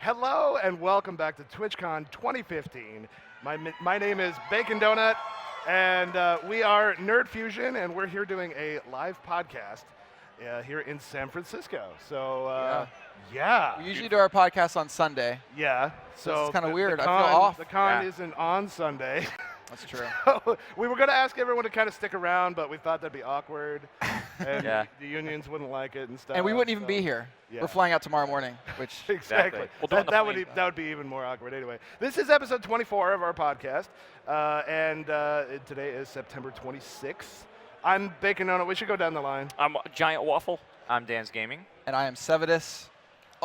Hello and welcome back to Twitchcon 2015. My name is Bacon Donut, and we are N3RDFUSION, and we're here doing a live podcast here in San Francisco. So, yeah. We usually do our podcast on Sunday. Yeah. So it's kind of weird. I feel off. The con isn't on Sunday. That's true. So we were going to ask everyone to kind of stick around, but we thought that'd be awkward, and the unions wouldn't like it and stuff. And we wouldn't even be here. Yeah. We're flying out tomorrow morning, which exactly. Well, that would be even more awkward anyway. This is episode 24 of our podcast, and today is September 26th. I'm Bacon Donut. We should go down the line. I'm Giant Waffle. I'm Dan's Gaming. and I am Sevidus.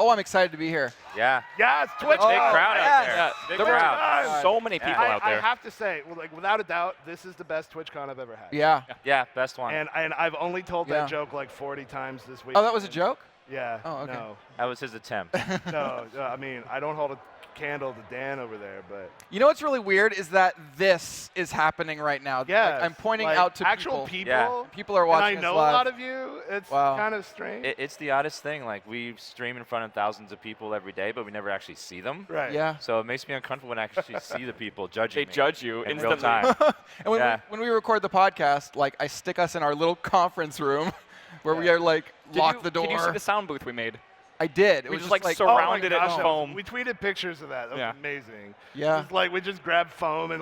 Oh, I'm excited to be here. Yeah. Yes, Twitch. Big crowd out there. Yeah, Big there crowd. were so many people out I there. have to say, without a doubt, this is the best TwitchCon I've ever had. Yeah. Yeah, best one. And I've only told Yeah. that joke like 40 times this week. Oh, that was a joke? Yeah. Oh, okay. That was his attempt. No, I mean, I don't hold a candle to Dan over there, but You know what's really weird is that this is happening right now. yeah, Like, I'm pointing out to actual people. people. People are watching And I know us live. a lot of you. It's Wow. kind of strange. It's the oddest thing. Like, we stream in front of thousands of people every day, but we never actually see them. Right. Yeah. So it makes me uncomfortable when I actually see the people judging They me judge you in instantly. real time. And when, Yeah. when we record the podcast, like, I stick us in our little conference room where we are, like, lock the door. Did you see the sound booth we made? I did. It We was just, like, Oh my surrounded it gosh, in foam. We tweeted pictures of that. That was Yeah. amazing. Yeah. It's like we just grabbed foam and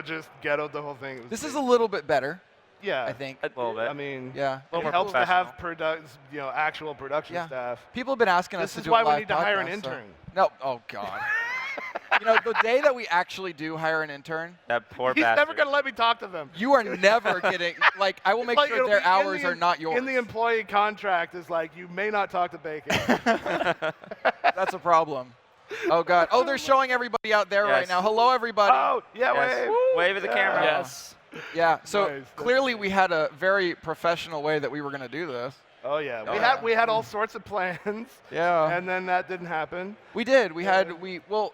just ghettoed the whole thing. It was This is a amazing. little bit better, yeah. I think. A little bit. I mean, Yeah. little it more helps to have professional. actual production Yeah. staff. People have been asking us This to is do why a we live need to hire an podcast, so- intern. No. Oh, God. The day that we actually do hire an intern, That poor He's bastard. never going to let me talk to them. you are never getting, like, I will make Like, sure it'll their be in hours the- are not yours. In the employee contract is like, you may not talk to Bacon. That's a problem. Oh, God. Oh, they're showing everybody out there right Yes. now. Hello, everybody. Oh, yeah, Yes. wave. Wave at the camera. Yes. Yeah, so Nice. That's clearly we had a very professional way that we were going to do this. Oh, yeah. Oh, We had all sorts of plans, Yeah. and then that didn't happen. We did.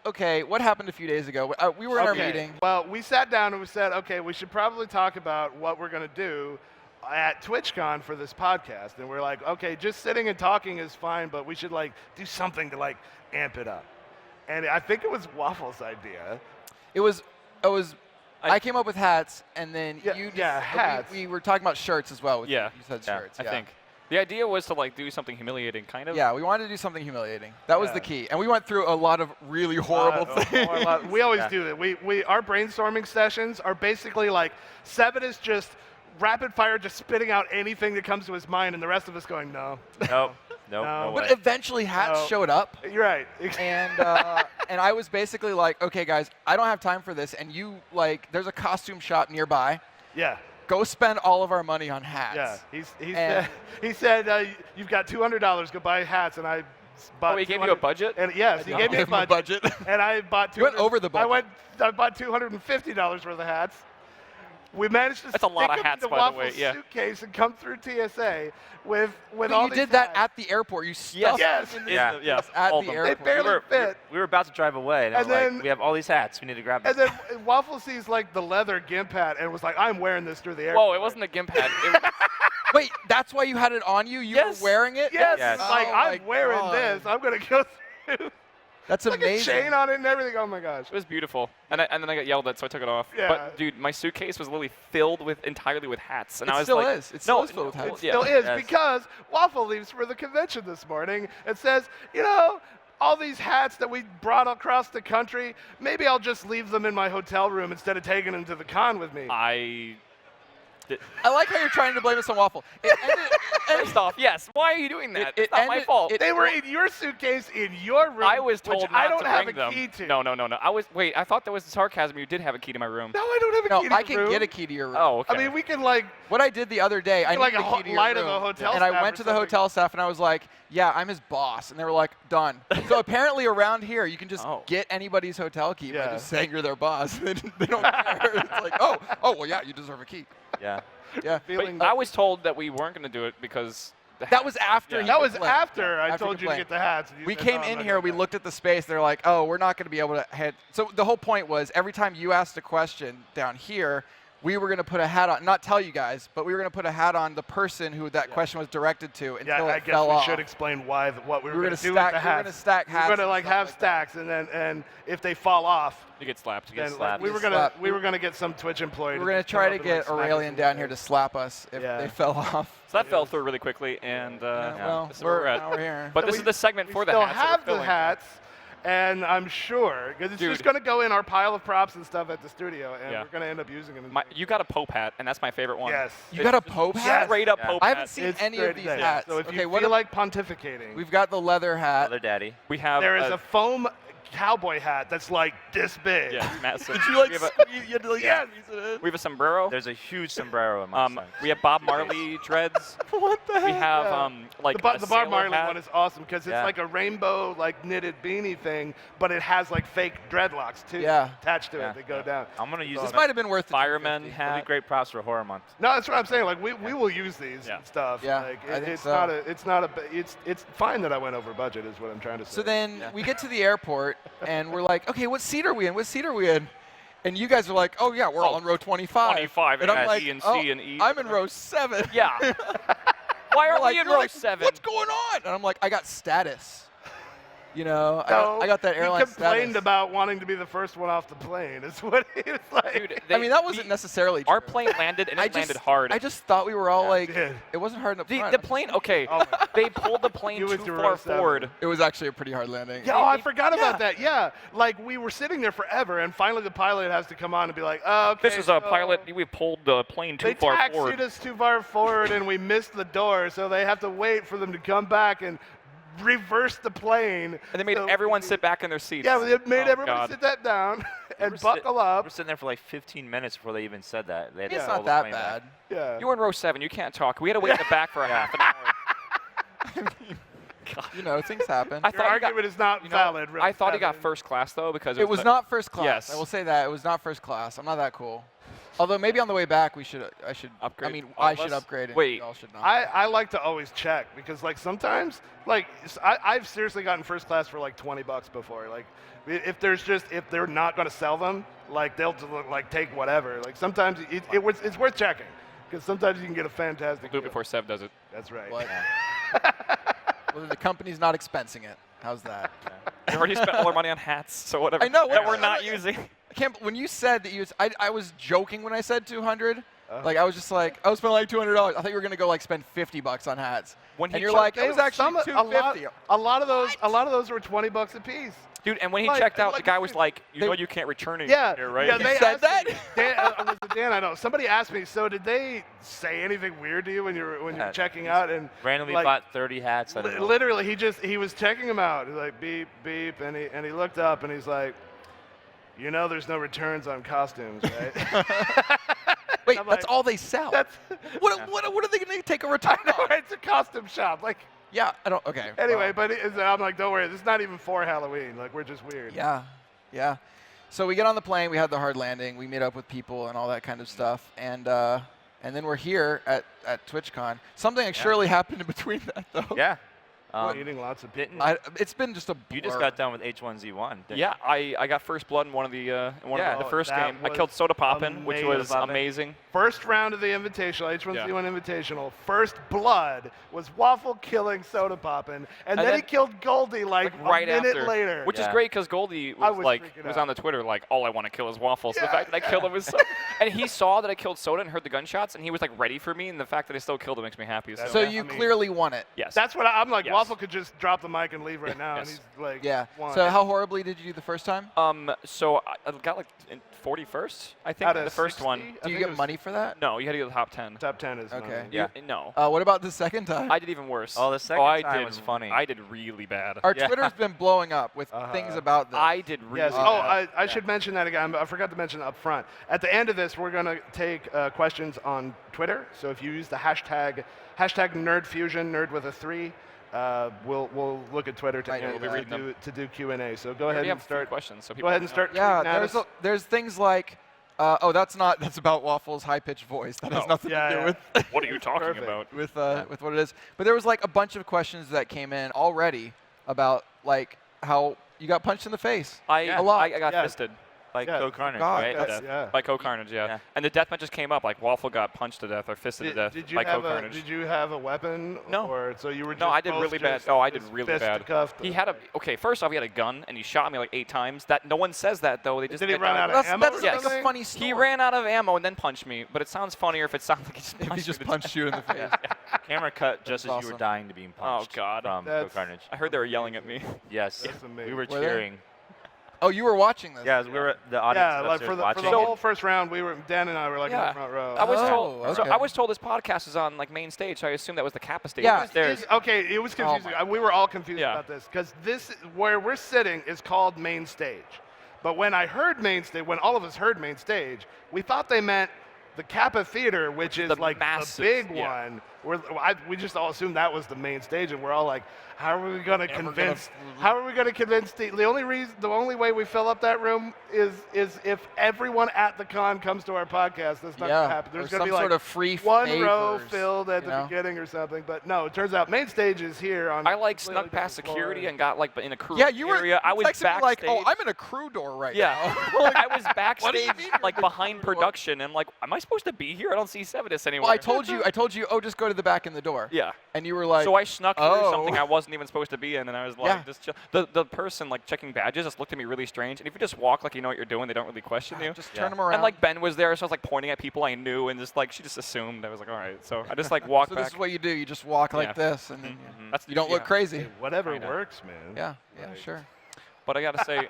Okay, what happened a few days ago? We were in our meeting. Well, we sat down and we said, okay, we should probably talk about what we're going to do at TwitchCon for this podcast. And we're like, okay, just sitting and talking is fine, but we should do something to amp it up. And I think it was Waffle's idea. I came up with hats, and then Yeah, you yeah, hats. We were talking about shirts as well. Yeah. You said Yeah, shirts. I yeah. think. The idea was to do something humiliating, kind of. Yeah, we wanted to do something humiliating. That was Yeah. the key. And we went through a lot of really horrible things. We always Yeah. do that. Our brainstorming sessions are basically like Sebit is just rapid fire, just spitting out anything that comes to his mind, and the rest of us going, no. Nope. No. No way. But eventually hats No. showed up. You're right. And I was basically like, okay, guys, I don't have time for this. And there's a costume shop nearby. Yeah. Go spend all of our money on hats. Yeah. He said you've got $200. Go buy hats, and I bought. Oh, he gave you a budget? And yes, he gave me a budget. And I bought. You went over the budget. I bought $250 worth of hats. We managed to That's a lot stick of them hats, in by the Waffle's way, yeah. suitcase and come through TSA with But all you these did that hats. at the airport. You stuffed Yes. them in Yeah. Yeah. at all the of them. airport. They barely fit. We were about to drive away, and, And we're then- like, we have all these hats. We need to grab them. And then Waffle sees the leather gimp hat and was like, I'm wearing this through the airport. Whoa, it wasn't a gimp hat. It was, Wait, that's why you had it on you? You Yes. were wearing it? Yes. Yes. It's like, Oh my I'm wearing God. this. I'm going to go through. That's Like a amazing. chain on it and everything. Oh my gosh. it was beautiful. And then I got yelled at, so I took it off. Yeah. But, dude, my suitcase was literally filled entirely with hats. And It I was still like, is. It still no, is filled with no, hats. yeah. Still is Yes. because Waffle leaves for the convention this morning and says, all these hats that we brought across the country, maybe I'll just leave them in my hotel room instead of taking them to the con with me. I like how you're trying to blame us on Waffle. It ended, First off, yes. Why are you doing that? It It's not my ended- fault. They were in your suitcase in your room, I was told which not I don't to have bring a them. key to. No. Wait, I thought that was sarcasm. You did have a key to my room. No, I don't have a no, key to I the can room. get a key to your room. Oh, okay. I mean, we can What I did the other day, I like needed a a key to your lie to room, the hotel and I staff went or to the something. hotel staff and I was like, "Yeah, I'm his boss," and they were like, "Done." So apparently around here, you can just Oh. get anybody's hotel key by Yeah. just saying you're their boss. They don't care. It's like, oh, well, yeah, you deserve a key. Yeah. Yeah. feeling But I was told that we weren't going to do it because That was after. Yeah. he that was complained. after I After told you to complaint. get the hats. and you We said, came "No, I'm in not here, gonna we buy looked at the space, they're like, oh, we're not going to be able to head. So the whole point was every time you asked a question down here, we were going to put a hat on, not tell you guys, but we were going to put a hat on the person who that question was directed to until I it guess fell we off. should explain why what we were going to do stack, with the hats. We were going to stack hats. We were going to and have stuff stacks, and if they fall off, You get slapped. then slapped. we were going to get some Twitch employee. We were going to try to get Aurelian down here to slap us if they fell off. So that fell through really quickly, and Well, this is where we're at. now we're here. But this is the segment for the still hats. that have we're the filling. hats, and I'm sure because it's just going to go in our pile of props and stuff at the studio, and we're going to end up using them. You got a Pope hat, and that's my favorite one. Yes. You got a Pope hat? Straight up Pope I hat. haven't seen It's any great of these day. hats. So if okay, you what feel like pontificating, we've got the leather hat. Mother Daddy. We have there is a foam cowboy hat that's like this big. Yeah, it's massive. Did you like we have squeeze, you had to like Yes. squeeze it in? we have a sombrero. There's a huge sombrero in my size. We have Bob Marley dreads. What the heck? We have Yeah. like the Bob a sailor Marley hat. one is awesome because it's Yeah. like a rainbow like knitted beanie thing, but it has like fake dreadlocks too attached to Yeah. it. They go down. I'm going to use This them. might have been worth the Fireman $250. It'll be hat. great props for horror month. No, that's what I'm saying. Like we will use these Yeah. and stuff. Yeah, like, I think it's so. not a it's fine that I went over budget is what I'm trying to say. So then we get to the airport and we're like, okay, what seat are we in? What seat are we in? And you guys are like, oh yeah, we're all in row 25. 25, And I'm and like, B and oh, C and E. I'm in row 7. Yeah. Why are Like, we in you're row like, 7? What's going on? And I'm like, I got status. You know, No, I got that airline he complained status. about wanting to be the first one off the plane. Is what he was like. Dude, I mean, that wasn't necessarily true. Our plane landed, and it landed hard. I just thought we were all like, did. it wasn't hard enough. the plane, okay, Oh my they pulled the plane You too went to far row 7. forward. It was actually a pretty hard landing. Yeah, oh, I forgot about that. Yeah, like we were sitting there forever, and finally the pilot has to come on and be like, "Oh, okay." This is a pilot. We pulled the plane too They far taxied forward. us too far forward, and we missed the door, so they have to wait for them to come back and reverse the plane. And they made So- everyone sit back in their seats. Yeah, they made Oh, everyone God. sit that down and We're buckle We up. were sitting there for like 15 minutes before they even said that. They had to It's pull not the that plane back. bad. Yeah. You were in row 7. You can't talk. We had to wait in the back for a half an hour. You know, things happen. I Your thought he got, argument is not valid. Really. I thought he got first class though because It was not first class. Yes. I will say that. It was not first class. I'm not that cool. Although maybe on the way back I should Upgrade I mean, all I of should us? upgrade and Wait. y'all should not. I like to always check because like sometimes like I've seriously gotten first class for like $20 before. Like if they're not going to sell them, like they'll just, like take whatever. Like sometimes it's worth checking because sometimes you can get a fantastic Do it deal. before Sev does it. That's right. What? Well, the company's not expensing it. How's that? We already spent all our money on hats, so whatever. I know, that what- we're not using. I can't. When you said that I was joking when I said 200. Like I was just like, I was spending like $200. I thought you were gonna go like spend $50 on hats. When and he you're checked- like, it was actually $250. A lot of those were $20 a piece. Dude, and when he Like- checked out, like- the guy was like, you They- know you can't return it Yeah, here, right? yeah. He They said asked that? me- Dan, was it Dan? I know. Somebody asked me. So did they say anything weird to you when you were checking out and Randomly like, bought 30 hats. I don't know. literally, he was checking them out. He's like beep beep, and he looked up and he's like, you know, there's no returns on costumes, right? Wait, I'm that's like, all they sell. That's What are they gonna take a return on? it's a costume shop. Like Yeah, I don't. Okay. anyway, well, but I'm like, don't worry, this is not even for Halloween. Like we're just weird. yeah. So we get on the plane. We had the hard landing. We meet up with people and all that kind of stuff. And then we're here at TwitchCon. Something surely happened in between that though. Yeah. Eating lots of pit. It's been just a blur. You just got done with H1Z1. didn't Yeah, I got first blood in one of the Yeah. the first that game. I was killed Soda Poppin', which was amazing. amazing. First round of the Invitational, H1Z1 Invitational, first blood was Waffle killing Soda Poppin', and then he then- killed Goldie like right a minute after, later. which is Yeah. great because Goldie I was was like freaking was out. on the Twitter like, all I want to kill is Waffle. So the Yeah, fact that I killed him was so, and he saw that I killed Soda and heard the gunshots, and he was like ready for me, and the fact that I still killed him makes me happy. So, So Yeah, you I mean- clearly won it. yes, That's what I'm like. Yes. Waffle could just drop the mic and leave right now, Yes. and he's like, Yeah. won. So how horribly did you do the first time? so I got like 41st, I think, Out in of the first 60? one. I Do you think get it was money for that? No, you had to get the top 10. Top 10 is Okay. money. Yeah. No. What about the second time? I did even worse. Oh, the second I time did, was funny. I did really bad. Our Yeah. Twitter's been blowing up with things about this. I did really Yes. bad. Oh, I should mention that again. I forgot to mention up front. At the end of this, we're going to take questions on Twitter. So if you use the hashtag #NerdFusion, nerd with a 3, we'll look at Twitter Right, we'll be reading them. to do Q&A. So go We ahead already and have 3 start. questions. So Go people ahead and know. start. Yeah, tweeting at us. there's things like, that's about Waffle's high-pitched voice. That has nothing Yeah, to do yeah. What are you talking Perfect. about? with what it is. But there was like a bunch of questions that came in already about like how you got punched in the face. I a lot. I got Yeah. fisted. Like Yeah. Code Carnage, God, right? that's- Yeah. By Co-Carnage, yeah. Yeah. And the deathmatch just came up. Like Waffle got punched to death or fisted to death Did you by have Co-Carnage. Did you have a weapon? No. Or so you were just No, I did both really bad. just- Oh, I did just really bad. fisticuffed? He had a first off, he had a gun and he shot me like 8 times. That no one says that though. They just Did he get run out of That's, ammo that's or like a something? funny story. He ran out of ammo and then punched me. But it sounds funnier if it sounds like he just If punched he just me. punched you in the face. Camera cut just as That's you were awesome. dying to being punched. God. From That's- Code Carnage. I heard they were yelling at me. Yes, That's amazing. we were Were they? cheering. Oh, you were watching this? Yeah, we were the audience Yeah, like upstairs for the watching. whole first round, Dan and I were like in Yeah. the front row. I was Oh, told. So okay. I was told this podcast is on like main stage. So I assumed that was the Kappa stage. Yeah. upstairs. Okay, it was confusing. We were all confused Yeah. about this because this where we're sitting is called main stage. But when I heard main stage, when all of us heard main stage, we thought they meant the Kappa Theater, which is The like massive- the big yeah. one. We just all assumed that was the main stage, and we're all like, how are we going to convince? How are we going to convince the only way we fill up that room is if everyone at the con comes to our podcast. That's not going to happen. There's or going to some be like sort of free one row favors, filled at you the know? beginning or something. But no, it turns out main stage is here on. I like completely snuck past different security floor. and got like in a crew Yeah, you were area. I was texting me like, backstage. oh, I'm in a crew door right Yeah, now. I was backstage, mean you're like in a behind crew door? production, and I'm like, am I supposed to be here? I don't see Sevidus anywhere. Well, I told you, oh, just go to the back in the door. Yeah. And you were like, So I snuck through oh. something I wasn't even supposed to be in, and I was like, Yeah. just chill. The person like checking badges just looked at me really strange. And if you just walk like you know what you're doing, they don't really question you. just Yeah. turn them around. And like Ben was there, so I was like pointing at people I knew, and just like she just assumed. I was like, all right. So I just like walked so back. this is what you do. You just walk like Yeah. this, and then That's you don't look yeah. crazy. Hey, whatever Kinda. works, man. Yeah, yeah, Like- sure. But I gotta say,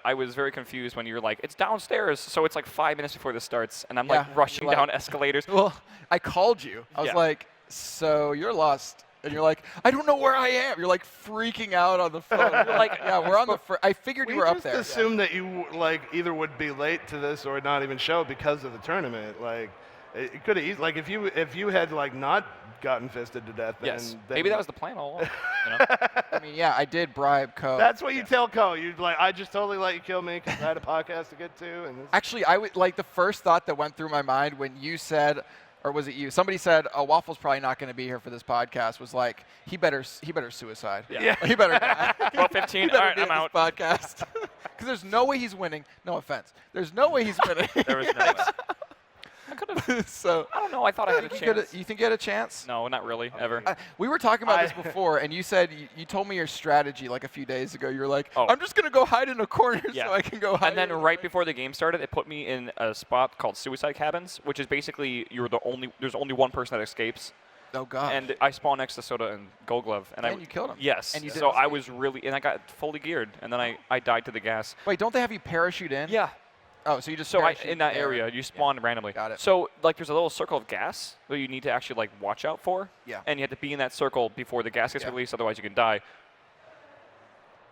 I was very confused when you were like, it's downstairs. So it's like 5 minutes before this starts, and I'm like Yeah, rushing you're like- down escalators. Well, I called you. I was Yeah. like, so you're lost. And you're like, I don't know where I am. You're like freaking out on the phone. You're like, yeah, we're on the. I figured We you were up just there. assumed that you like either would be late to this or not even show because of the tournament. Like it could have like if you had like not gotten fisted to death. Yes, then maybe that was the plan all along. You know? I mean, yeah, I did bribe Co. That's what you tell Ko. You'd like, I just totally let you kill me because I had a podcast to get to. And this, Actually, I would like the first thought that went through my mind when you said, or was it you? Somebody said, "Oh, Waffle's probably not going to be here for this podcast." Was like, he better suicide. Yeah. He better die. 12:15. He All better right, be I'm at out. this podcast. Because there's no way he's winning. No offense. There's no way he's winning. There was no way. I could have. So I don't know. I thought I had a chance. you think you had a chance? No, not really. Ever. We were talking about this before, and you said you told me your strategy like a few days ago. You were like, Oh. I'm just gonna go hide in a corner Yeah. so I can go hide. And then in right before the game started, it put me in a spot called Suicide Cabins, which is basically there's only one person that escapes. Oh God. And I spawned next to Soda and Gold Glove, and And you killed him. Yes. And you so didn't I was really, and I got fully geared, and then I died to the gas. Wait, don't they have you parachute in? Yeah. Oh, so you just So parachute in that there. area, you spawn randomly. Got it. So like there's a little circle of gas that you need to actually like watch out for. Yeah. And you have to be in that circle before the gas gets Yeah. released, otherwise you can die.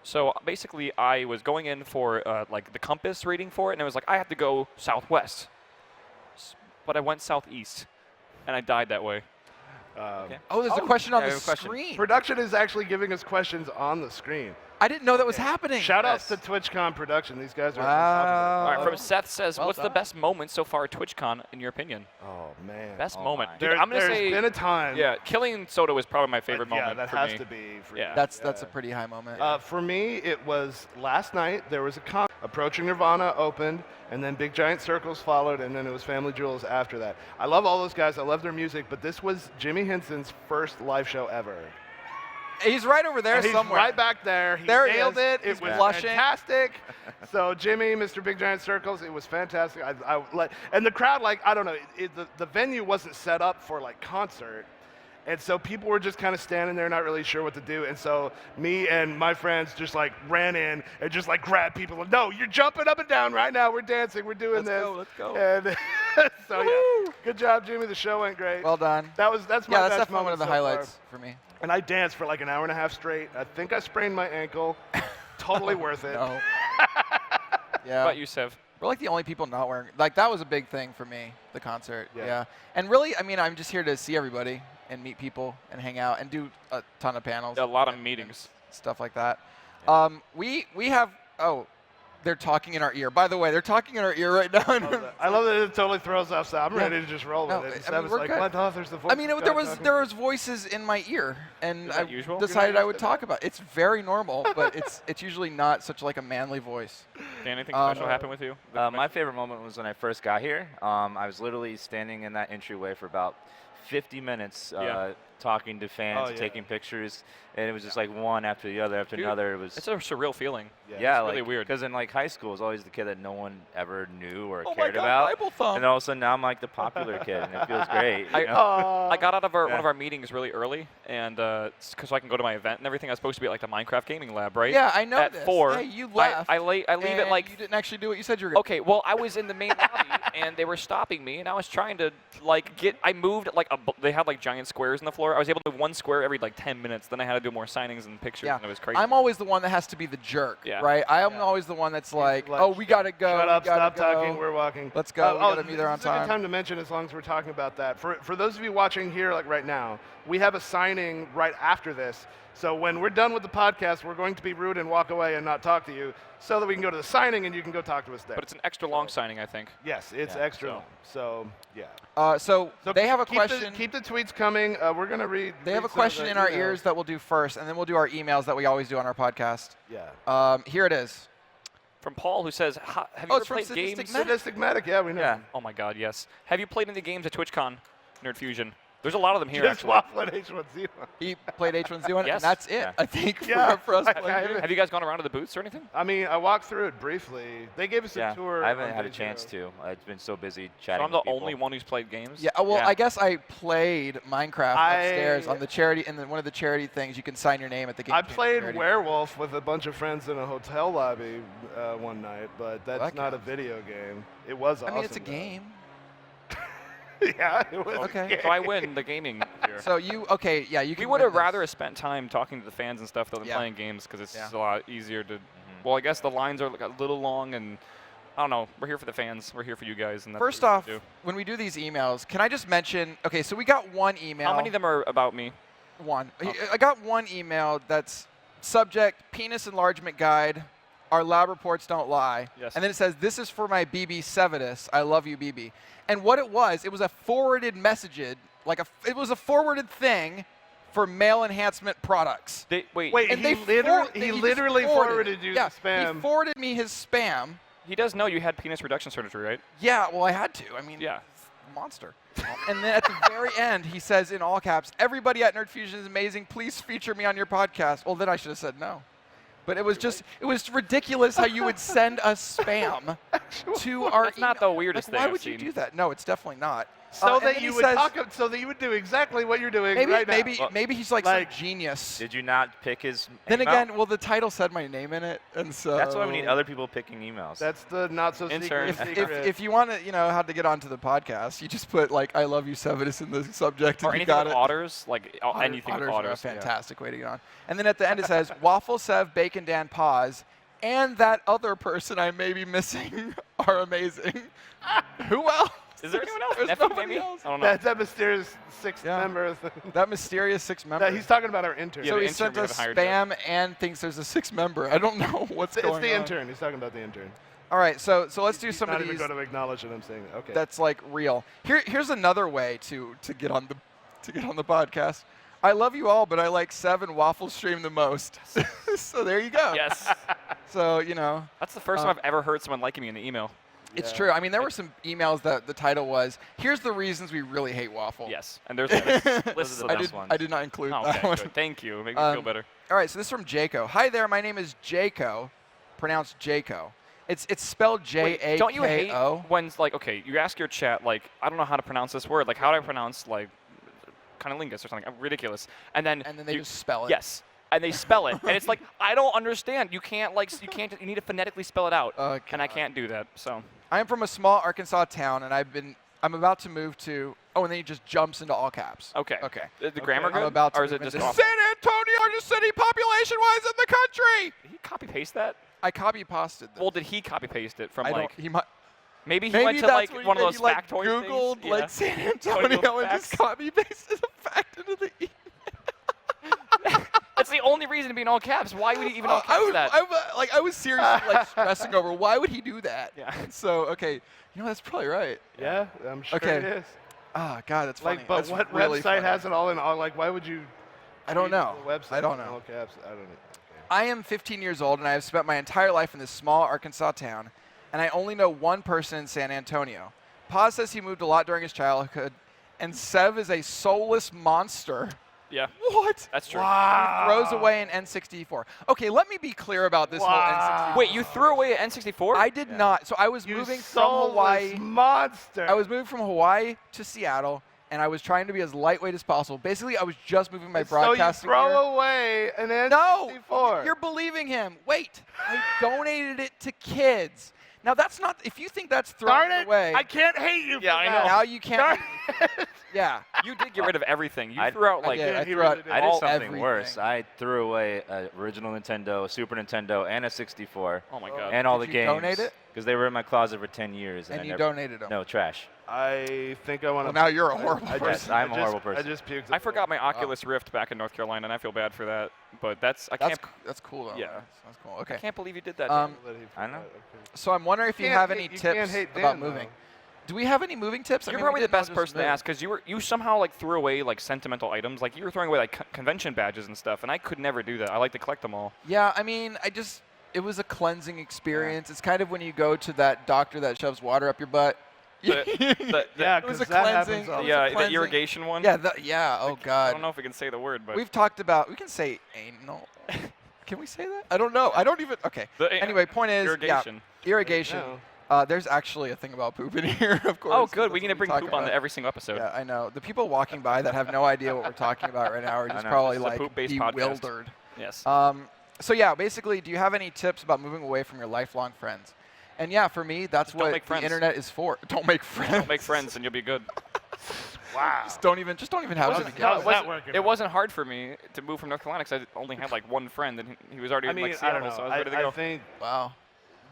So basically, I was going in for like the compass reading for it, and it was like I have to go southwest, but I went southeast, and I died that way. okay. Oh, there's a question on I the have a question. screen. Production is actually giving us questions on the screen. I didn't know that was happening. Shout outs to Yes. TwitchCon production. These guys are Wow. on top All of right, it. from Seth says, Well what's the done. best moment so far at TwitchCon in your opinion? Oh man. Best Oh moment. my. Dude, There, I'm gonna there's say, been a time. yeah, killing Soda was probably my favorite yeah, moment that for has me. to be. For Yeah. you. That's a Yeah. pretty high moment. For me, it was last night. There was a con. Approaching Nirvana opened, and then Big Giant Circles followed, and then it was Family Jewels after that. I love all those guys. I love their music, but this was Jimmy Henson's first live show ever. He's right over there And he's somewhere. right back there. He There he nailed is. it. He's It was blushing. fantastic. So Jimmy, Mr. Big Giant Circles, it was fantastic. And the crowd, like, I don't know, the venue wasn't set up for like concert. And so people were just kind of standing there, not really sure what to do. And so me and my friends just like ran in and just like grabbed people. Like, no, you're jumping up and down right now. We're dancing. We're doing Let's this. go, let's go. And so yeah, good job, Jimmy. The show went great. Well done. That's my Yeah, that's best definitely one of the so far. highlights for me. And I danced for like an hour and a half straight. I think I sprained my ankle. Totally worth it. No. How Yeah. about you, Sev? We're like the only people not wearing. Like that was a big thing for me, the concert. Yeah. Yeah. And really, I mean, I'm just here to see everybody and meet people and hang out and do a ton of panels. A lot of and meetings. stuff like that. We have. Oh, they're talking in our ear. By the way, they're talking in our ear right now. I love that it totally throws us off. I'm ready to just roll No, with it. I Instead, mean, it's we're like, good. what? Oh, there's the voice. I mean, there was voices in my ear, and Is I that usual? decided I would used to talk about it. It's very normal, but it's usually not such like a manly voice. Dan, anything special happen with you? My favorite moment was when I first got here. I was literally standing in that entryway for about 50 minutes talking to fans, taking pictures, and it was just like one after the other after another. It was It's a surreal feeling. yeah, it's really like, weird. Because in like high school, I was always the kid that no one ever knew or Oh my cared God, about. Bible thump. And all of a sudden now I'm like the popular kid, and it feels great. you know? I got out of one of our meetings really early, and because I can go to my event and everything. I was supposed to be at like the Minecraft gaming lab, right? Yeah, I know At this. 4. Hey, you left. I leave at and like. you didn't actually do what you said you were going to. Okay, well, I was in the main lobby, and they were stopping me, and I was trying to like I moved like they had like giant squares in the floor. I was able to move one square every like 10 minutes. Then I had to do more signings and pictures, Yeah, and it was crazy. I'm always the one that has to be the jerk, Yeah. right? I am always the one that's like, oh, we gotta go. Shut up, we gotta stop go. talking, we're walking. Let's go. We gotta be there on This is a good time. time to mention, as long as we're talking about that. For those of you watching here, like right now, we have a signing right after this. So when we're done with the podcast, we're going to be rude and walk away and not talk to you, so that we can go to the signing and you can go talk to us there. but it's an extra long signing, I think. Yes, it's Yeah, extra so- long. So yeah. So they have a question. Keep the tweets coming. We're gonna read. They have a read some of question the in our emails. ears that we'll do first, and then we'll do our emails that we always do on our podcast. Yeah. Here it is. From Paul, who says, have you Oh, ever it's from played Sadistic games? Medic. Sadistic Medic. Yeah, we know. Yeah. Oh my God, yes. Have you played any games at TwitchCon, Nerd Fusion? There's a lot of them here. Just actually. waffle at H1Z1. He played H1Z1, Yes. and that's it, Yeah. I think, Yeah. for us I playing haven't- games. Have you guys gone around to the booths or anything? I mean, I walked through it briefly. They gave us a Yeah, tour. I haven't on had a day chance 0. to. I've been so busy So chatting I'm the with people. only one who's played games. Yeah, well, Yeah. I guess I played Minecraft upstairs on the charity, and one of the charity things, you can sign your name at the game. I Changer played charity. Werewolf with a bunch of friends in a hotel lobby one night, but that's that not a counts. video game. It was awesome. I mean, it's a though. game. Yeah, it was. Okay. A game. So I win the gaming here. So you, okay, yeah, you can We would have win this. rather spent time talking to the fans and stuff though than Yeah. playing games because it's Yeah. a lot easier to. Well, I guess the lines are like a little long, and I don't know. We're here for the fans. We're here for you guys. And that's First what off, we do. when we do these emails, can I just mention, okay, so we got one email. How many of them are about me? One. Okay. I got one email that's subject, penis enlargement guide, our lab reports don't lie. Yes. And then it says, this is for my BB Sevidus. I love you, BB. And what it was a forwarded message, it was a forwarded thing for male enhancement products. Wait, Wait, And he just literally forwarded you yeah, the spam. He forwarded me his spam. he does know you had penis reduction surgery, right? Yeah, well, I had to. I mean, Yeah. monster. And then at the very end, he says in all caps, everybody at Nerd Fusion is amazing. Please feature me on your podcast. Well, then I should have said no. But it was ridiculous how you would send us spam to our That's not email. the weirdest Like, thing why I've would you seen. do that? No, it's definitely not. so and that then you he would says- so that you would do exactly what you're doing Maybe, right now. maybe, Well, maybe he's like like- some genius. Did you not pick his Then email? again, well, the title said my name in it, and so That's why we need other people picking emails. That's the not so Intern. secret. If you want to, how to get onto the podcast, you just put like "I love you, Sevidus" in the subject, Or and you anything got with it. otters, like anything Otters with are otters. a yeah. fantastic way to get on. And then at the end it says Waffle, Sev, Bacon, Dan, Pause, and that other person I may be missing are amazing. Who else? Is there anyone else? There's Nephew, nobody maybe? else. I don't know. That's that mysterious sixth Yeah. member. That mysterious sixth member. He's talking about our intern. Yeah, so the he intern sent we us haven't hired spam and thinks there's a sixth member. I don't know what's It's going the on. intern. He's talking about the intern. All right, so let's do He's some not of even these. going to acknowledge that I'm saying it. Okay. That's like real. Here's another way to get on the podcast. I love you all, but I like Seven Waffle Stream the most. So there you go. Yes. So That's the first time I've ever heard someone liking me in the email. it's Yeah. true. I mean, there were some emails that the title was, "Here's the reasons we really hate waffle." Yes. And there's lists Those of are I the them. did. best ones. I did not include Oh, that okay, one. good. Thank you. Make me feel better. All right, so this is from Jaco. Hi there, my name is Jaco, pronounced Jaco. It's spelled Wait, don't you hate J-A-K-O. when like you ask your chat like I don't know how to pronounce this word, like how do I pronounce like cunnilingus or something ridiculous, and then They you, just spell it. yes, and they spell it, and it's like I don't understand. You can't you need to phonetically spell it out, Okay. and I can't do that. So I am from a small Arkansas town, and I'm about to move to. Oh, and then he just jumps into all caps. okay, Okay. The grammar I'm good, about to or is it move just into off? San Antonio, largest city population-wise in the country. Did he copy paste that? I copy pasted this. Well, did he copy paste it from I like? don't. He might. Maybe he Maybe went to that's like what one of maybe, those like, factoid Googled things. like Yeah. San Antonio Antonio and just facts. copy pasted a fact into the email. That's the the only reason to be in all caps. Why would he even all caps that? I was seriously like stressing over why would he do that. Yeah. So okay, that's probably right. Yeah, I'm sure Okay. it is. Oh God, that's funny. Like, but That's what really website funny. has it all in all? Like, why would you? I don't create know. a website I don't in know. all caps. I don't know. I am 15 years old, and I have spent my entire life in this small Arkansas town, and I only know one person in San Antonio. Paz says he moved a lot during his childhood, and Sev is a soulless monster. Yeah. What? That's true. Wow. He throws away an N64. Okay, let me be clear about this whole N64. Wait, you threw away an N64? I did not. So I was You moving from soulless Hawaii. monster. I was moving from Hawaii to Seattle, and I was trying to be as lightweight as possible. Basically, I was just moving my broadcasting So you gear. throw away an N64. No, you're believing him. Wait, I donated it to kids. Now that's not. If you think that's throwing Darn it! away, I can't hate you. Yeah, for I that. know. now you can't. Darn it. Yeah, You did get rid of everything. You I- threw out I like did. Yeah, I he threw really out did. I did all something everything. worse. I threw away an original Nintendo, Super Nintendo, and a 64, oh my god. and all Did the you games. donate it? Because they were in my closet for 10 years. and I you never, donated them. No, trash. I think I want Well, to. now you're a horrible I person. just, I'm a I horrible just- person. I just puked. I forgot my Oculus Rift back in North Carolina, and I feel bad for that. But that's I can't. That's cool though. Yeah. That's cool. I Okay. can't believe you did that. Um, Dan. I know. So I'm wondering if you Can't have hate- any you can't tips hate about Dan, moving. though. Do we have any moving tips? I You're mean, we probably the didn't all best just person to move. ask because you somehow like threw away like sentimental items. Like you were throwing away like convention badges and stuff, and I could never do that. I like to collect them all. Yeah, I mean, it was a cleansing experience. It's kind of when you go to that doctor that shoves water up your butt. Yeah, it was a 'cause that happens cleansing. all it was the a Yeah, the cleansing- irrigation one. Yeah, oh I God. don't know if we can say the word, but We've talked about. We can say anal. Can we say that? I don't know. I don't even. Okay. Anyway, point is, irrigation. yeah, irrigation. No. There's actually a thing about poop in here, of course. Oh, so good. that's We need what to bring talk poop on about. every single episode. Yeah, I know. The people walking by that have no idea what we're talking about right now are just know. probably This is a like poop-based podcast. bewildered. Yes. So yeah, basically, do you have any tips about moving away from your lifelong friends? And yeah, for me, that's Just don't what make the friends. internet is for. Don't make friends. Don't make friends, and you'll be good. Wow. Just don't even have How's them that- together. how's that working It out? wasn't hard for me to move from North Carolina because I only had like one friend, and he was already I in mean, like I Seattle, don't know. so I was ready to go. I think Wow.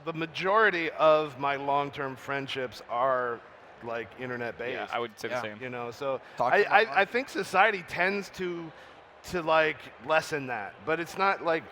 the majority of my long-term friendships are like internet-based. Yeah, I would say Yeah. the same. You know, so Talk to them I online. think society tends to like lessen that, but it's not like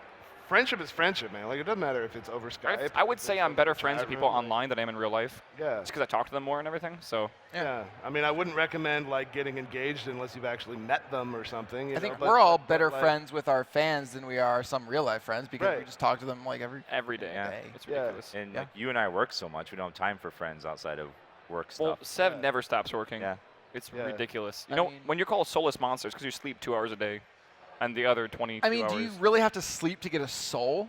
friendship is friendship, man. Like it doesn't matter if it's over Skype. I would if say it's I'm better over friends chat with people room, like- online than I am in real life, Yeah. just because I talk to them more and everything. So Yeah. I mean, I wouldn't recommend like getting engaged unless you've actually met them or something. You I know, think but- we're all but, better like, friends with our fans than we are some real life friends because we Right. just talk to them like every day, Yeah. it's Yeah. ridiculous. And Yeah. like, you and I work so much, we don't have time for friends outside of work Well, stuff. Sev Yeah. never stops working. Yeah. It's Yeah. ridiculous. You I know, mean- when you're called soulless monsters because you sleep 2 hours a day, and the other 22 I mean, hours. do you really have to sleep to get a soul?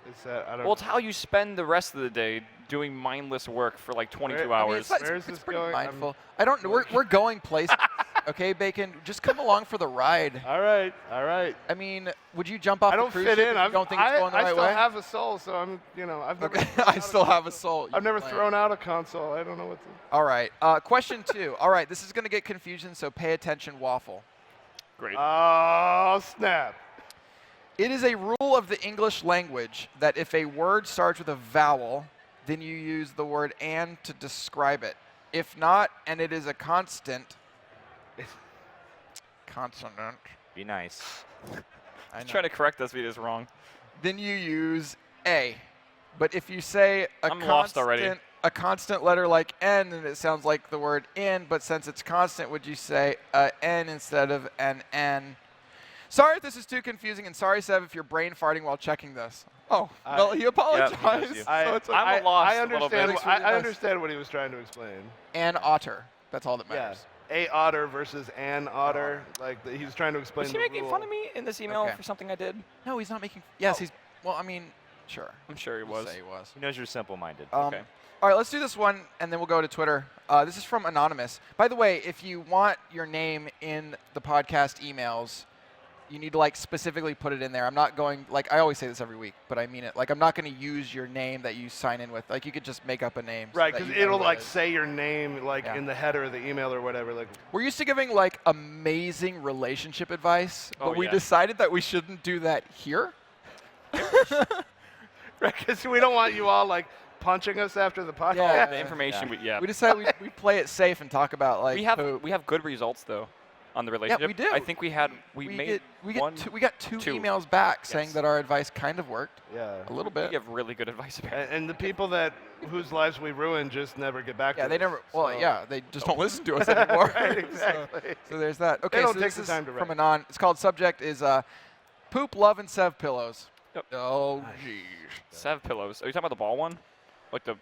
It's that, I don't Well, it's how you spend the rest of the day doing mindless work for like 22 Where- I mean, hours. It's, not- Where's it's this pretty going? mindful. I don't. We're going places. Okay, Bacon. Just come along for the ride. All right. All right. I mean, would you jump off I the don't cruise fit ship in. if you don't think it's going the I right still way? have a soul, so I'm, you know, I've never Okay, thrown I out still have a console. soul. I've never You're thrown out a console. I don't know what to. All right. Question 2. All right, this is going to get confusion, so pay attention, Waffle. Great. Oh, snap. It is a rule of the English language that if a word starts with a vowel, then you use the word "and" to describe it. If not, and it is a consonant, Be nice. I He's know, trying to correct us if he is wrong. then you use a. But if you say I'm lost already. a constant letter like N, then it sounds like the word in, but since it's constant, would you say a N instead of an N? Sorry if this is too confusing, and sorry, Sev, if you're brain farting while checking this. Oh, well, he apologized. you. so it's okay. I'm lost I a little bit. understand. Thanks for I your advice. understand what he was trying to explain. An otter. That's all that Yeah. matters. A otter versus an otter. Like he was trying to explain. Was he the making rule. fun of me in this email Okay. for something I did? No, he's not making. Yes, Oh. he's. Well, I mean, sure. I'm sure he We'll was. say he was. He knows you're simple-minded. Okay. All right, let's do this one, and then we'll go to Twitter. This is from Anonymous. By the way, if you want your name in the podcast emails, you need to like specifically put it in there. I'm not going like I always say this every week, but I mean it. Like I'm not going to use your name that you sign in with. Like you could just make up a name. so Right, that because you know it'll who it like is. say your name like Yeah. in the header of the email or whatever. Like We're used to giving like amazing relationship advice, but Oh, we yeah. decided that we shouldn't do that here. because we don't want you all like punching us after the podcast. Yeah. The information, Yeah. yeah. We decided we play it safe and talk about like we poop. have good results though. on the relationship. Yeah, we do. I think we got two two. emails back saying that our advice kind of worked. Yeah. A little We bit. give really good advice apparently. And the people whose lives we ruin just never get back to Yeah, us. they never. Well, So- yeah, they just don't listen to us anymore. Right, exactly. So there's that. Okay, don't so take this the is time to from write. Anon. It's called subject is poop, love, and Sev pillows. Yep. Oh, jeez. Sev pillows. Are you talking about the ball one? Like the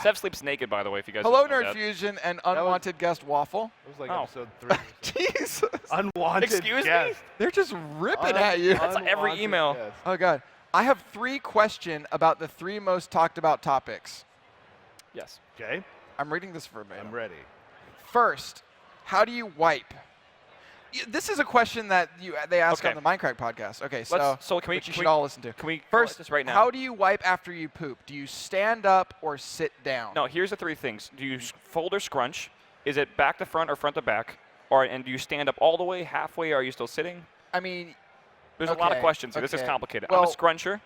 Sev sleeps naked, by the way, if you guys Hello, didn't know Nerd that. Fusion and was- unwanted guest Waffle. It was like Oh. episode 3. Jesus. Unwanted Excuse me? guest. They're just ripping at you. That's every Unwanted email. guest. Oh, God. I have 3 questions about the 3 most talked about topics. Yes. Okay, I'm reading this verbatim. I'm ready. First, how do you wipe? This is a question that they ask Okay. on the Minecraft podcast. Okay, so, So can we? which you can should we- all listen to. Can we First, this right now? how do you wipe after you poop? Do you stand up or sit down? No, here's the 3 things. Do you fold or scrunch? Is it back to front or front to back? And do you stand up all the way, halfway, or are you still sitting? I mean, There's a lot of Okay, questions here. This is okay. complicated. Well, I'm a scruncher.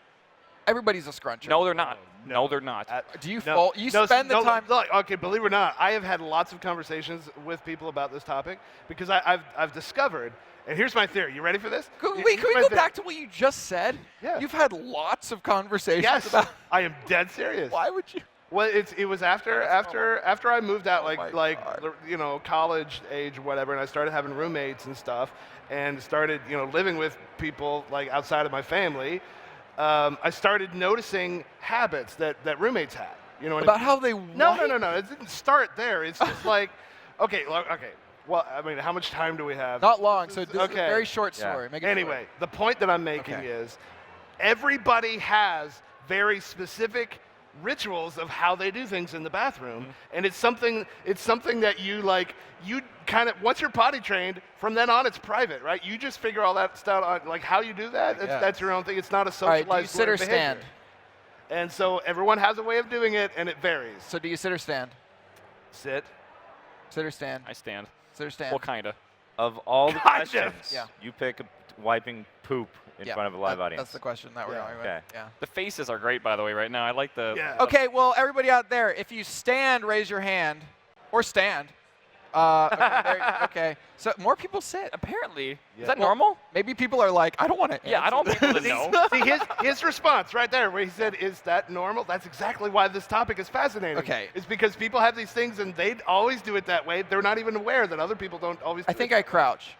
everybody's a scruncher. No, they're not. No, they're not. Do you No, fold? You no, spend the no, time. Look, okay, believe it or not, I have had lots of conversations with people about this topic because I've discovered, and here's my theory. You ready for this? Wait, Here's can we my go theory. back to what you just said? Yeah. You've had lots of conversations Yes, about. I am dead serious. Why would you? Well, it was after I moved out, my God. you know, college age, whatever, and I started having roommates and stuff, and started living with people like outside of my family. I started noticing habits that roommates had. You know what About I mean? how they No, wipe? no. It didn't start there. It's just like, okay. Well, I mean, how much time do we have? Not long. So this is a Okay. very short Yeah. story. Make it Anyway, the point that I'm making Okay. is everybody has very specific rituals of how they do things in the bathroom, and it's something that you kind of, once you're potty trained, from then on it's private, right? You just figure all that stuff out, like how you do that. Yeah. That's your own thing. It's not a All right, socialized do you sit or learned behavior. stand? And so everyone has a way of doing it, and it varies. So do you sit or stand? Sit. Sit or stand? I stand. Sit or stand? Well, kinda. Of all the Gotcha. questions, Yeah. you pick wiping poop in front of a live audience. That's the question that we're Yeah. going with. Okay. Yeah. The faces are great, by the way, right now. I like the. Yeah. Okay, well, everybody out there, if you stand, raise your hand. Or stand. Okay. So more people sit. Apparently, Yeah. is that Well, normal? Maybe people are like, I don't want to. Yeah, I don't want people to know. See his response right there, where he said, "Is that normal?" That's exactly why this topic is fascinating. Okay. It's because people have these things and they always do it that way. They're not even aware that other people don't always. I do think it. I crouch.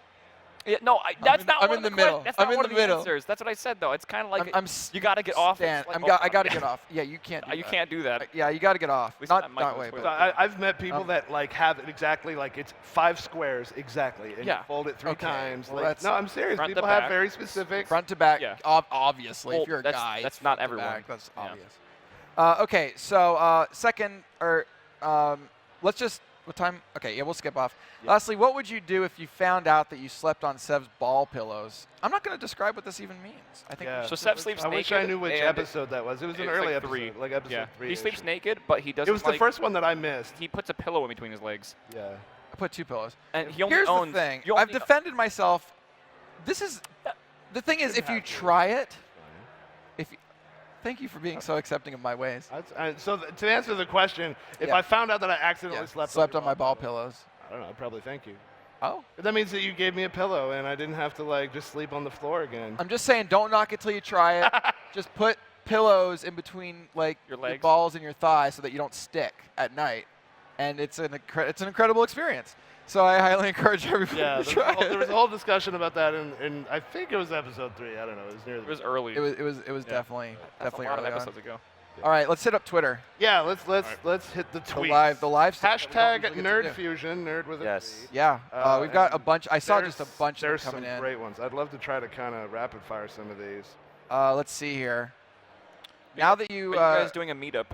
Yeah, no, that's in- not I'm one in of the the que- middle. That's I'm not in one the of the middle. answers. That's what I said, though. It's kind of like I'm you got to get off. Stand. It's like, I got to get off. Yeah, you can't. Do You that. can't do that. Yeah, you got to get off. We said Not that Michael that way, was So but I've met people that like have it exactly like it's 5 squares exactly, and Yeah. you fold it 3 Okay, times. well, Like, that's- no, I'm serious. Front to People have back. very specific. front to back. Yeah. Obviously, Well, if you're a that's- guy, that's it's not front to everyone. back, That's Yeah. obvious. Okay, so second or let's just what time? Okay, yeah, we'll skip off. Yeah. Lastly, what would you do if you found out that you slept on Sev's ball pillows? I'm not going to describe what this even means. I think Yeah. we So should- Seb sleeps I naked. wish I knew which and episode that was. It was an it's early like episode, 3. like episode Yeah. 3. He sleeps naked, but he doesn't. It was the like- first one that I missed. He puts a pillow in between his legs, Yeah. I put 2 pillows. and he only Here's owns. the thing. you I've only- defended myself. This is the thing is, if you try it, thank you for being so accepting of my ways. So to answer the question, if Yeah. I found out that I accidentally Yeah, slept on my ball pillows. I don't know. I'd probably thank you. Oh. But that means that you gave me a pillow and I didn't have to like just sleep on the floor again. I'm just saying, don't knock it till you try it. Just put pillows in between like Your legs? balls and your thighs so that you don't stick at night, and it's an incredible experience. So I highly encourage everybody Yeah, to try there was it. a whole discussion about that in I think it was episode 3. I don't know. It was near It the was early. It was Yeah. definitely That's a lot of early on. episodes ago. All right, let's hit up Twitter. Yeah, let's hit the tweets. The live stuff that we Hashtag don't usually get to do. NerdFusion, nerd with a Yes. V. Yeah, we've got a and bunch. I saw just a bunch of them There's coming some in. great ones. I'd love to try to kind of rapid fire some of these. Let's see here. Now that you, Are you guys doing a meetup?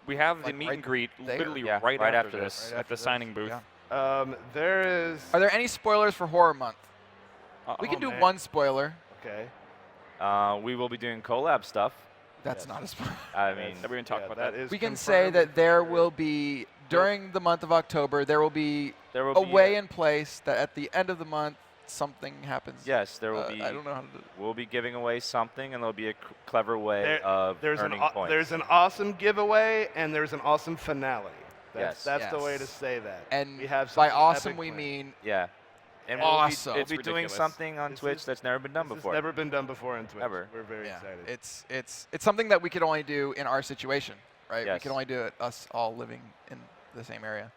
We have the like meet right and greet there? literally Yeah, right right after after this Right at the after signing this, booth. yeah. There is. Are there any spoilers for Horror Month? We can do man. one spoiler. Okay. We will be doing collab stuff. That's Yes. not a spoiler. I mean, That we didn't talk about that. is We can say confirmed. that there will be, during the month of October, there will be there will a be way in place that at the end of the month, something happens. Yes, there will be. I don't know how to do it. We'll be giving away something, and there'll be a clever way of there's earning an points. there's an awesome giveaway and there's an awesome finale. Yes. That's the way to Yes. say that. And we have by something awesome, epic we planned. mean yeah. And awesome. we'll be doing ridiculous. something on Twitch that's never been done This before. has never been done before on Twitch. Ever. We're very excited. It's something that we could only do in our situation, right? We Yes. can only do it us all living in the same area.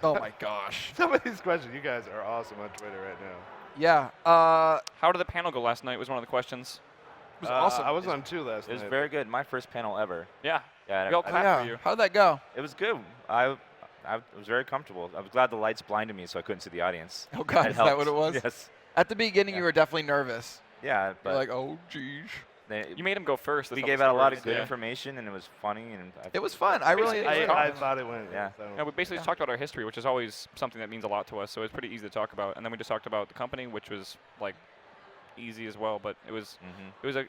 Oh my gosh. Some of these questions, you guys are awesome on Twitter right now. Yeah. How did the panel go last night was one of the questions. It was awesome. I was on 2 last It was night. very good. My first panel ever. Yeah. Yeah, We all I- clapped for you. How'd that go? it was good. I was very comfortable. I was glad the lights blinded me so I couldn't see the audience. Oh God, It is that what it helped. was? Yes. At the beginning, Yeah. you were definitely nervous. Yeah, but You're like, oh geez. You made him go first. we That's gave how out a the lot of story good is. information, and it was funny. And It was fun. I really Basically, enjoyed I it. thought it went. Yeah. So. Yeah, we basically just talked about our history, which is always something that means a lot to us. So it's pretty easy to talk about. And then we just talked about the company, which was like easy as well. But it was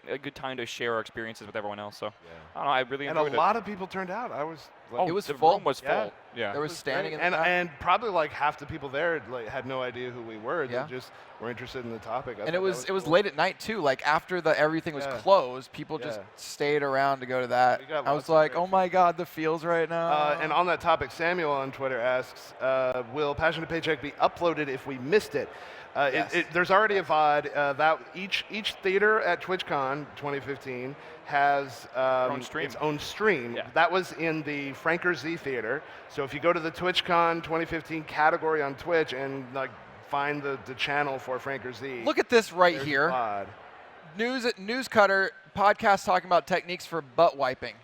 a good time to share our experiences with everyone else. So I don't know. I really And enjoyed a lot of people turned out. I was. Like, Oh, It was the full. room was Yeah. full. Yeah. There was standing in the and back. and probably like half the people there like had no idea who we were. Yeah. They just were interested in the topic. I And thought it that was cool. late at night too. Like after everything was Yeah. closed, people just Yeah. stayed around to go to that. We got I lots was of like, great oh my God, the feels right now. And on that topic, Samuel on Twitter asks, will Passionate Paycheck be uploaded if we missed it? Yes. There's already a VOD that each theater at TwitchCon 2015 has own stream. its own stream. Yeah. That was in the Franker Z Theater. So if you go to the TwitchCon 2015 category on Twitch and like find the channel for Franker Z, Look at this right there's here. a VOD. News Cutter podcast talking about techniques for butt wiping.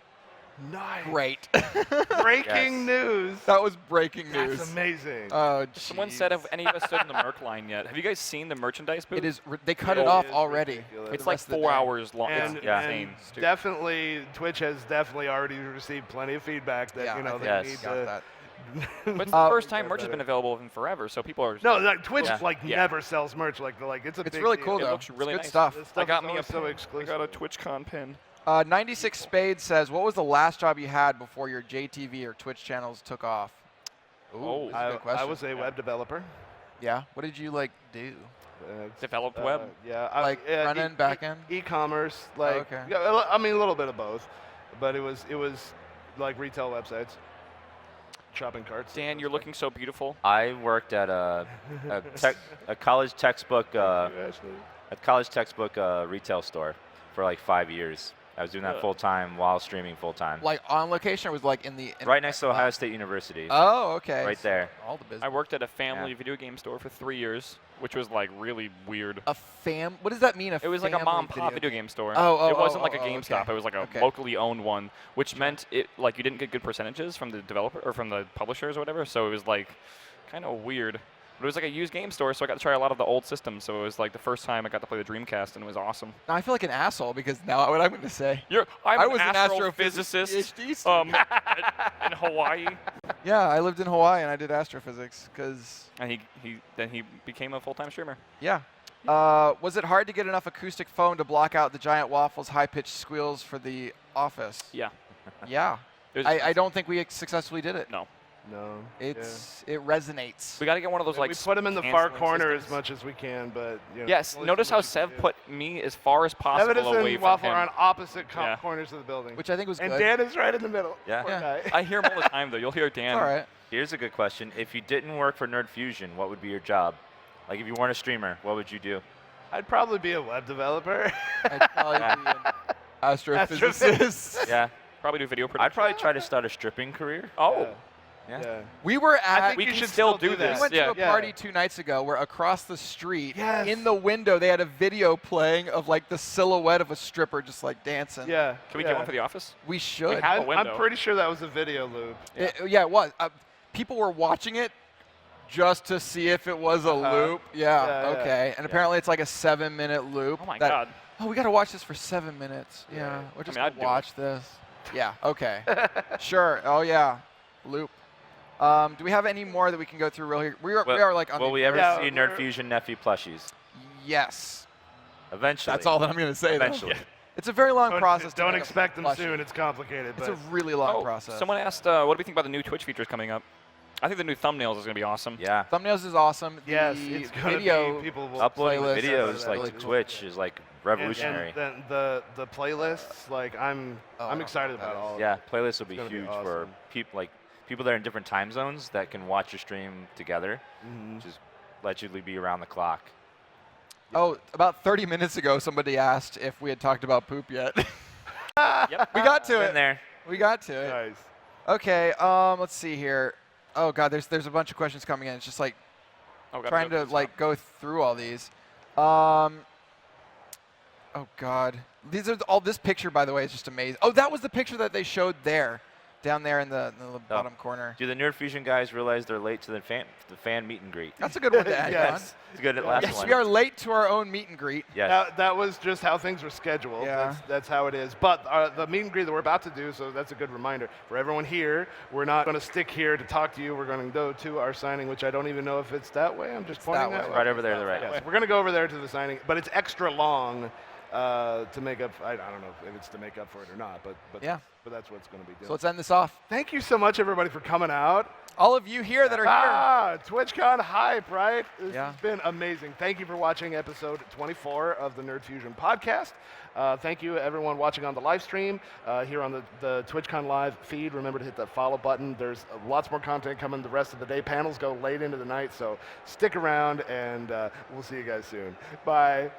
Nice. Great. Breaking news. That was breaking news. That's amazing. Oh, Someone jeez. said, have any of us stood in the Merc line yet? Have you guys seen the merchandise booth? It is. They cut it It off is already. ridiculous. for It's the like rest of the 4 day. hours long. And, It's Yeah. insane. and definitely, Twitch has definitely already received plenty of feedback that Yeah, you know I they think need we got to. that. But it's the first time merch has been available in forever, so people are. No, like Twitch Yeah. like Yeah. never sells merch. Like it's a It's big really deal. cool It though. looks really it's good nice. stuff. This I stuff got is me a always so pin. exclusive. I got a TwitchCon pin. 96 Spade says, "What was the last job you had before your JTV or Twitch channels took off?" Ooh, Oh. this is a good question. I was a web developer. Yeah. What did you like do? Developed web. Yeah, Like front end, back end? e-commerce. Like, okay. yeah, I mean a little bit of both, but it was like retail websites, shopping carts. Dan, you're looking so beautiful. I worked at a college textbook retail store for like 5 years. I was doing that full time while streaming full time. Like on location, or was like in the Right next to Ohio State University. Oh, okay. Right there. All the business. I worked at a family video game store for 3 years, which was like really weird. What does that mean? It was like a mom and pop video game store. Oh, it wasn't oh, like a oh, GameStop. okay. It was like a Okay. locally owned one, which meant it like you didn't get good percentages from the developer or from the publishers or whatever. So it was like kind of weird. But it was like a used game store, so I got to try a lot of the old systems. So it was like the first time I got to play the Dreamcast, and it was awesome. Now I feel like an asshole because now what I'm going to say. I was was an an astrophysicist astrophysicist in Hawaii, Yeah, I lived in Hawaii and I did astrophysics because. and he became a full-time streamer. Yeah. Was it hard to get enough acoustic foam to block out the giant waffles' high-pitched squeals for the office? Yeah. Yeah. It was I don't think we successfully did it. No. No. It resonates. We got to get one of those like. we put them in the far canceling corner as systems. much as we can, but you know, Yes. only Notice so how much you Sev can do. put me as far as possible Evidence away and from Waffle him. are on opposite Yeah. corners of the building. Which I think was and good. Dan is right in the middle. Yeah. Poor Yeah. guy. I hear him all the time though. You'll hear Dan. All right. Here's a good question. If you didn't work for Nerd Fusion, what would be your job? Like if you weren't a streamer, what would you do? I'd probably be a web developer. I'd probably be an astrophysicist. Yeah. Probably do video production. I'd probably try to start a stripping career. Oh. Yeah. Yeah. We were I at. think We you can should still do that. this. We went Yeah. to a Yeah. party 2 nights ago where across the street, Yes. in the window, they had a video playing of like the silhouette of a stripper just like dancing. Yeah. Can we yeah. get one for the office? We should. have a I'm window. pretty sure that was a video loop. Yeah, it was. People were watching it just to see if it was a loop. Yeah, Yeah, yeah. okay. And apparently it's like a 7-minute loop. Oh my that- God. Oh, we got to watch this for 7 minutes. Yeah, we're just mean, I'd going do to it. watch this. Yeah, okay. Sure. Oh, yeah. Loop. Do we have any more that we can go through real here? We are like on Will the we ever Yeah, see we're- Nerd Fusion Nephew plushies? Yes. Eventually. That's all that I'm going to say. though. Eventually. It's a very long process. to Don't make a expect them plushie. soon. It's complicated. It's But a really long Oh, process. someone asked, what do we think about the new Twitch features coming up? I think the new thumbnails is going to be awesome. Yeah. Thumbnails is awesome. yes, the it's gonna video. be people will Uploading playlist videos is like really to cool. Twitch is like revolutionary. And then the playlists, like I'm Oh, excited that about is- all of Yeah, playlists will be gonna be huge for awesome. people that are in different time zones that can watch your stream together. Just let you be around the clock. Oh, about 30 minutes ago, somebody asked if we had talked about poop yet. Yep. We got to Been it. there. We got to it. Nice. Okay, let's see here. Oh God, there's a bunch of questions coming in. It's just like trying to like go through all these. Oh God, these are all. This picture, by the way, is just amazing. Oh, that was the picture that they showed there, down there in the bottom corner. Do the Nerd Fusion guys realize they're late to the fan meet and greet? That's a good one to add on. Yes. It's good at last Yes, one. we are late to our own meet and greet. Yes. That was just how things were scheduled. Yeah. That's how it is. But the meet and greet that we're about to do, so that's a good reminder for everyone here. We're not going to stick here to talk to you. We're going to go to our signing, which I don't even know if it's that way. I'm just pointing that way. Right over there, the right. Yes, we're going to go over there to the signing, but it's extra long to make up. I don't know if it's to make up for it or not, but Yeah. But that's what it's going to be doing. So let's end this off. Thank you so much, everybody, for coming out. All of you here that are here. Twitchcon hype, right? This Yeah. has been amazing. Thank you for watching episode 24 of the Nerd Fusion podcast. Thank you, everyone watching on the live stream here on the TwitchCon live feed. Remember to hit that follow button. There's lots more content coming the rest of the day. Panels go late into the night, so stick around, and we'll see you guys soon. Bye.